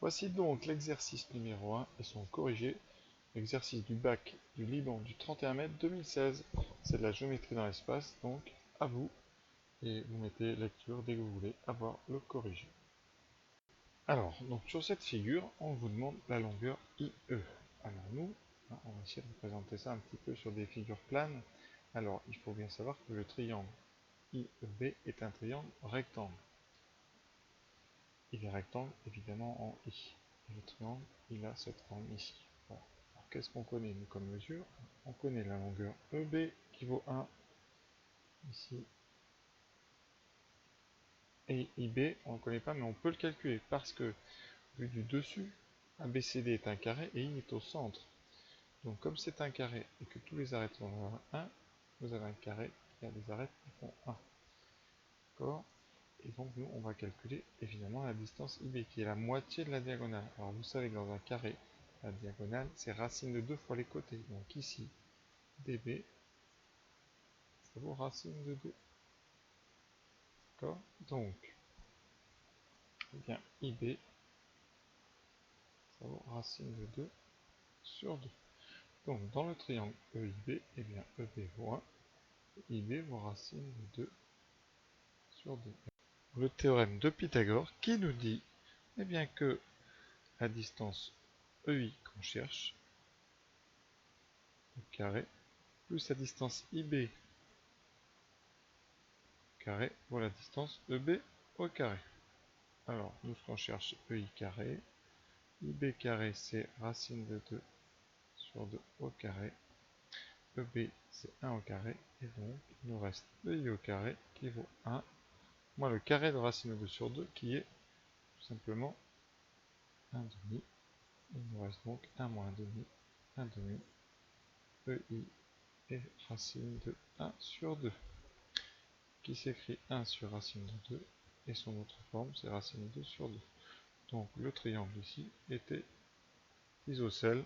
Voici donc l'exercice numéro 1 et son corrigé. Exercice du bac du Liban du 31 mai 2016. C'est de la géométrie dans l'espace, donc à vous. Et vous mettez lecture dès que vous voulez avoir le corrigé. Alors, donc sur cette figure, on vous demande la longueur IE. Alors nous, on va essayer de représenter ça un petit peu sur des figures planes. Alors, il faut bien savoir que le triangle IEB est un triangle rectangle. Il est rectangle évidemment en I. Et le triangle, il a cette forme ici. Voilà. Alors qu'est-ce qu'on connaît nous comme mesure? On connaît la longueur EB qui vaut 1 ici. Et IB, on ne le connaît pas, mais on peut le calculer parce que, vu du dessus, ABCD est un carré et I est au centre. Donc comme c'est un carré et que tous les arêtes sont à 1, vous avez un carré qui a des arêtes qui font 1. D'accord? Et donc nous, on va calculer évidemment la distance IB, qui est la moitié de la diagonale. Alors vous savez que dans un carré, la diagonale, c'est racine de 2 fois les côtés. Donc ici, DB, ça vaut racine de 2. D'accord? Donc, eh bien, IB, ça vaut racine de 2 sur 2. Donc dans le triangle EIB, eh bien EB vaut 1, IB vaut racine de 2 sur 2. Le théorème de Pythagore qui nous dit eh bien, que la distance EI qu'on cherche, au carré, plus la distance IB carré, vaut la distance EB au carré. Alors, nous ce qu'on cherche, c'est EI carré, IB carré c'est racine de 2 sur 2 au carré, EB c'est 1 au carré, et donc il nous reste EI au carré qui vaut 1, moins le carré de racine de 2 sur 2 qui est tout simplement 1 demi. Il nous reste donc 1 moins 1 demi, 1 demi, EI et racine de 1 sur 2, qui s'écrit 1 sur racine de 2, et son autre forme c'est racine de 2 sur 2. Donc le triangle ici était isocèle,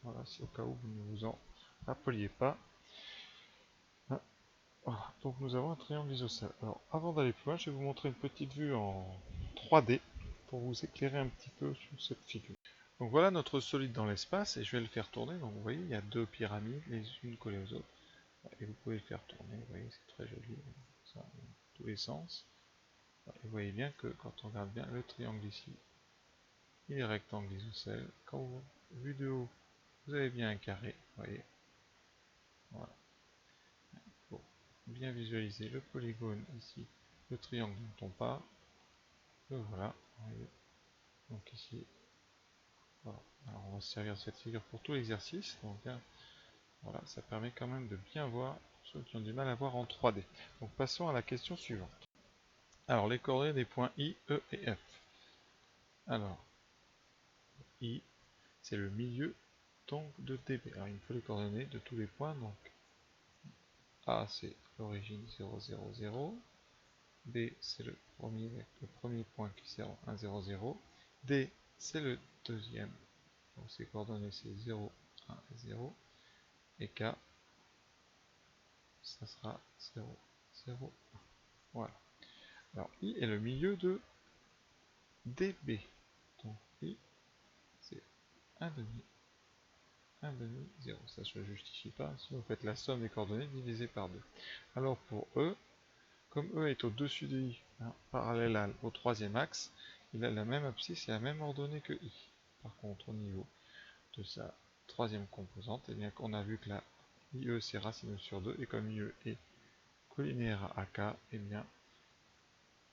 voilà, c'est au cas où vous ne vous en rappeliez pas. Voilà, donc nous avons un triangle isocèle. Alors avant d'aller plus loin, je vais vous montrer une petite vue en 3D pour vous éclairer un petit peu sur cette figure. Donc voilà notre solide dans l'espace, et je vais le faire tourner. Donc vous voyez, il y a deux pyramides, les unes collées aux autres. Et vous pouvez le faire tourner, vous voyez, c'est très joli, ça, dans tous les sens. Et vous voyez bien que quand on regarde bien le triangle ici, il est rectangle isocèle. Quand vous, vu de haut, vous avez bien un carré, vous voyez. Voilà. Pour bien visualiser le polygone ici, le triangle dont on parle, le voilà. Vous voyez. Donc ici, voilà. Alors on va se servir de cette figure pour tout l'exercice. Donc bien, voilà, ça permet quand même de bien voir pour ceux qui ont du mal à voir en 3D. Donc passons à la question suivante. Alors les coordonnées des points I, E et F. Alors, I, c'est le milieu donc de DB. Alors il me faut les coordonnées de tous les points. Donc A c'est l'origine 0, 0, 0. B c'est le premier point qui sert en 1, 0, 0. D c'est le deuxième. Donc ses coordonnées c'est 0, 1 et 0. Et K, ça sera 0, 0, 1. Voilà. Alors I est le milieu de DB. Donc I c'est 1 demi, 1 demi, 0. Ça ne se justifie pas. Si vous faites la somme des coordonnées divisée par 2. Alors pour E, comme E est au-dessus de I, hein, parallèle au troisième axe, il a la même abscisse et la même ordonnée que I. Par contre, au niveau de sa troisième composante, eh bien, on a vu que la IE c'est racine sur 2, et comme IE est collinéaire à AK, eh bien,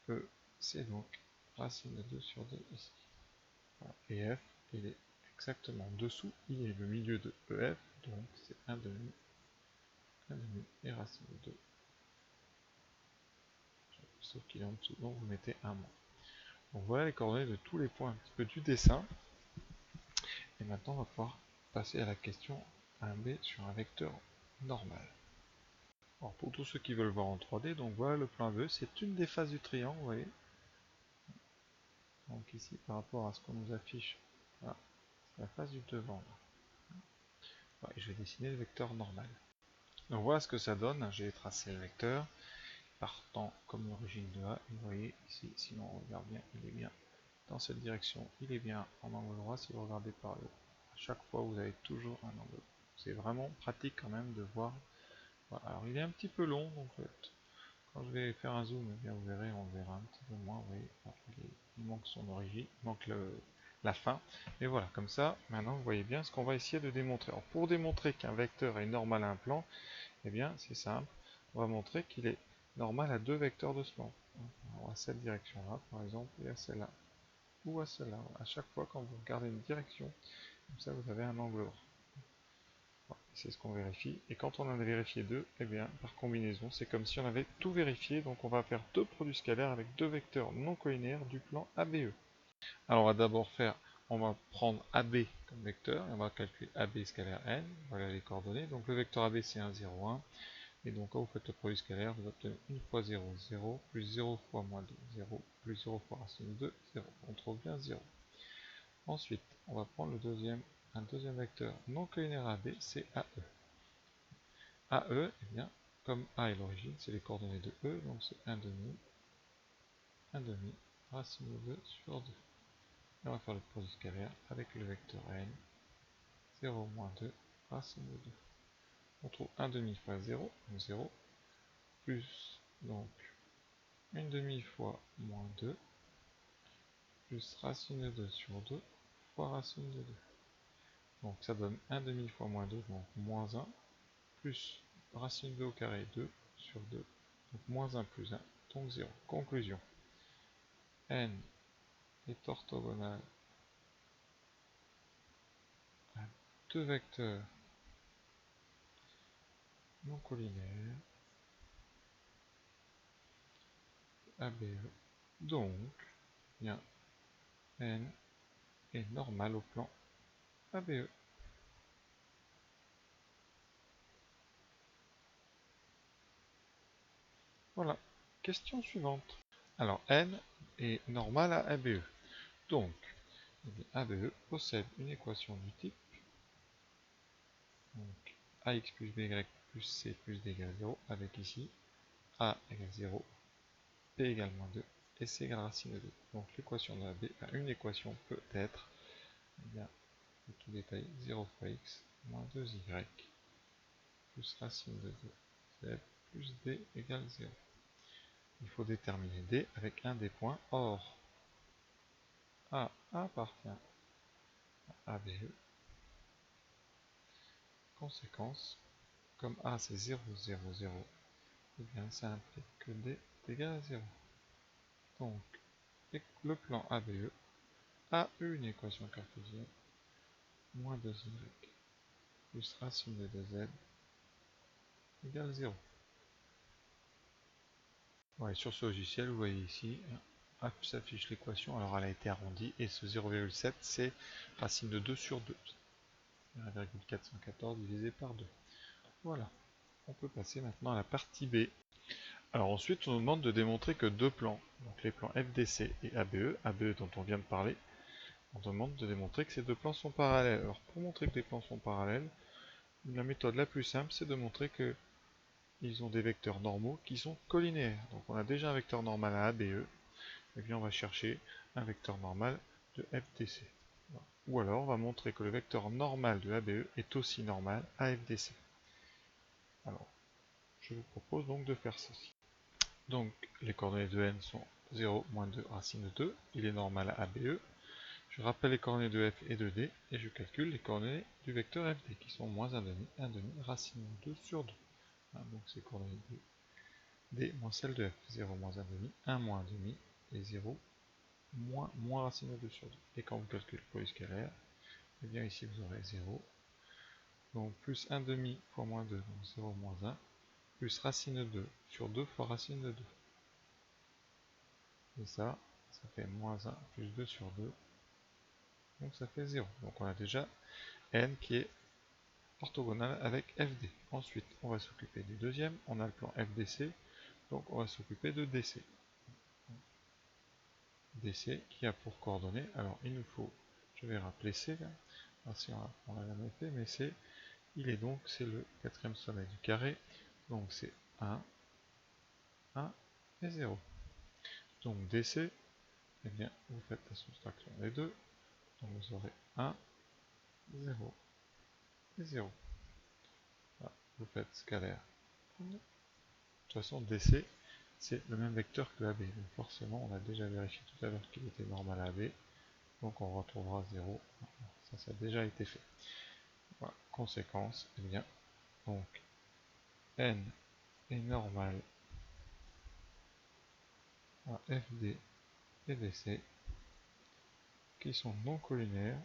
E c'est donc racine de 2 sur 2 ici. Voilà. Et F, il est exactement dessous, I est le milieu de EF, donc c'est 1 demi, et racine de 2. Sauf qu'il est en dessous, donc vous mettez 1 moins. Donc voilà les coordonnées de tous les points un petit peu du dessin. Et maintenant on va pouvoir passer à la question 1B sur un vecteur normal. Alors pour tous ceux qui veulent voir en 3D, donc voilà le plan B, c'est une des faces du triangle, vous voyez. Donc ici par rapport à ce qu'on nous affiche, voilà, c'est la face du devant. Et je vais dessiner le vecteur normal. Donc voilà ce que ça donne, j'ai tracé le vecteur, partant comme l'origine de A, et vous voyez ici, si on regarde bien, il est bien dans cette direction, il est bien en angle droit. Si vous regardez par le haut, à chaque fois vous avez toujours un angle droit. C'est vraiment pratique quand même de voir. Voilà. Alors il est un petit peu long, donc quand je vais faire un zoom, eh bien, vous verrez, on le verra un petit peu moins. Vous voyez, il manque son origine, il manque la fin. Et voilà, comme ça, maintenant vous voyez bien ce qu'on va essayer de démontrer. Alors pour démontrer qu'un vecteur est normal à un plan, eh bien c'est simple, on va montrer qu'il est normal à deux vecteurs de ce plan. Alors, à cette direction-là, par exemple, et à celle-là, ou à celle-là. À chaque fois, quand vous regardez une direction, comme ça, vous avez un angle droit. Voilà, c'est ce qu'on vérifie. Et quand on en a vérifié deux, eh bien, par combinaison, c'est comme si on avait tout vérifié. Donc on va faire deux produits scalaires avec deux vecteurs non collinaires du plan ABE. Alors on va d'abord on va prendre AB comme vecteur, et on va calculer AB scalaire n, voilà les coordonnées. Donc le vecteur AB c'est 1, 0, 1. Et donc quand vous faites le produit scalaire, vous obtenez 1 fois 0, 0, plus 0 fois moins 2, 0, plus 0 fois racine de 2, 0. On trouve bien 0. Ensuite, on va prendre un deuxième vecteur non collinaire AB, c'est AE. AE, eh bien, comme A est l'origine, c'est les coordonnées de E, donc c'est 1 demi, racine de 2 sur 2. Et on va faire le produit scalaire avec le vecteur n, 0, moins 2, racine de 2. On trouve 1 demi fois 0, donc 0, plus donc 1 demi fois moins 2, plus racine de 2 sur 2, fois racine de 2. Donc ça donne 1 demi fois moins 2, donc moins 1, plus racine de 2 au carré 2 sur 2, donc moins 1 plus 1, donc 0. Conclusion, n est orthogonal à deux vecteurs non collinaires ABE, donc bien n est normal au plan ABE. Voilà. Question suivante. Alors n est normal à ABE. Donc, ABE possède une équation du type donc, ax plus by plus c plus d égale 0, avec ici a égale 0, p égale moins 2 et c égale racine de 2. Donc l'équation de AB a une équation peut être, eh bien, tout détail, 0 fois x moins 2y plus racine de 2z plus d égale 0. Il faut déterminer d avec un des points. Or, A appartient à ABE. Conséquence, comme A c'est 0, 0, 0, eh bien ça implique que D est égal à 0. Donc, le plan ABE a une équation cartésienne, moins 2y plus racine de 2z égale 0. Ouais, sur ce logiciel, vous voyez ici, s'affiche l'équation, alors elle a été arrondie, et ce 0,7 c'est racine de 2 sur 2. 1,414 divisé par 2. Voilà, on peut passer maintenant à la partie B. Alors ensuite, on nous demande de démontrer que deux plans, donc les plans FDC et ABE, ABE dont on vient de parler, on demande de démontrer que ces deux plans sont parallèles. Alors pour montrer que les plans sont parallèles, la méthode la plus simple, c'est de montrer que ils ont des vecteurs normaux qui sont collinéaires. Donc on a déjà un vecteur normal à ABE, et bien on va chercher un vecteur normal de FDC. Ou alors on va montrer que le vecteur normal de ABE est aussi normal à FDC. Alors, je vous propose donc de faire ceci. Donc les coordonnées de n sont 0, moins 2, racine de 2, il est normal à ABE. Je rappelle les coordonnées de f et de d, et je calcule les coordonnées du vecteur fd, qui sont moins 1 demi, racine de 2 sur 2. Donc c'est coordonnées de d moins celle de f, 0 moins 1 demi, 1 moins 1 demi, et 0 moins racine de 2 sur 2. Et quand vous calculez le produit scalaire, et bien ici vous aurez 0, donc plus 1 demi fois moins 2, donc 0 moins 1, plus racine de 2 sur 2 fois racine de 2. Et ça fait moins 1 plus 2 sur 2, donc ça fait 0. Donc on a déjà n qui est orthogonal avec FD. Ensuite, on va s'occuper du deuxième, on a le plan FDC, donc on va s'occuper de DC. DC qui a pour coordonnées, alors il nous faut, je vais rappeler C, là, si on l'a jamais fait, mais c'est, c'est le quatrième sommet du carré, donc c'est 1, 1 et 0. Donc DC, eh bien vous faites la soustraction des deux, donc vous aurez 1, 0 et 0. Voilà, vous faites scalaire. De toute façon, DC, c'est le même vecteur que AB, donc forcément on a déjà vérifié tout à l'heure qu'il était normal à AB, donc on retrouvera 0, ça a déjà été fait. Voilà. Conséquence, eh bien, donc N est normal à FD et DC, qui sont non collinaires.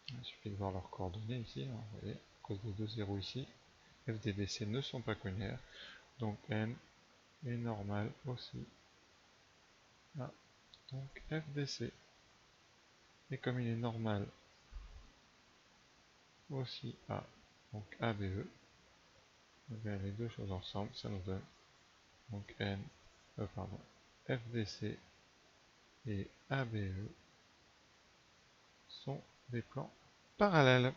Il suffit de voir leurs coordonnées ici, hein, vous voyez, à cause des deux zéros ici, FD et DC ne sont pas collinaires, donc N est normal aussi à donc FDC. Et comme il est normal aussi à donc ABE, les deux choses ensemble, ça nous donne donc FDC et ABE sont des plans parallèles.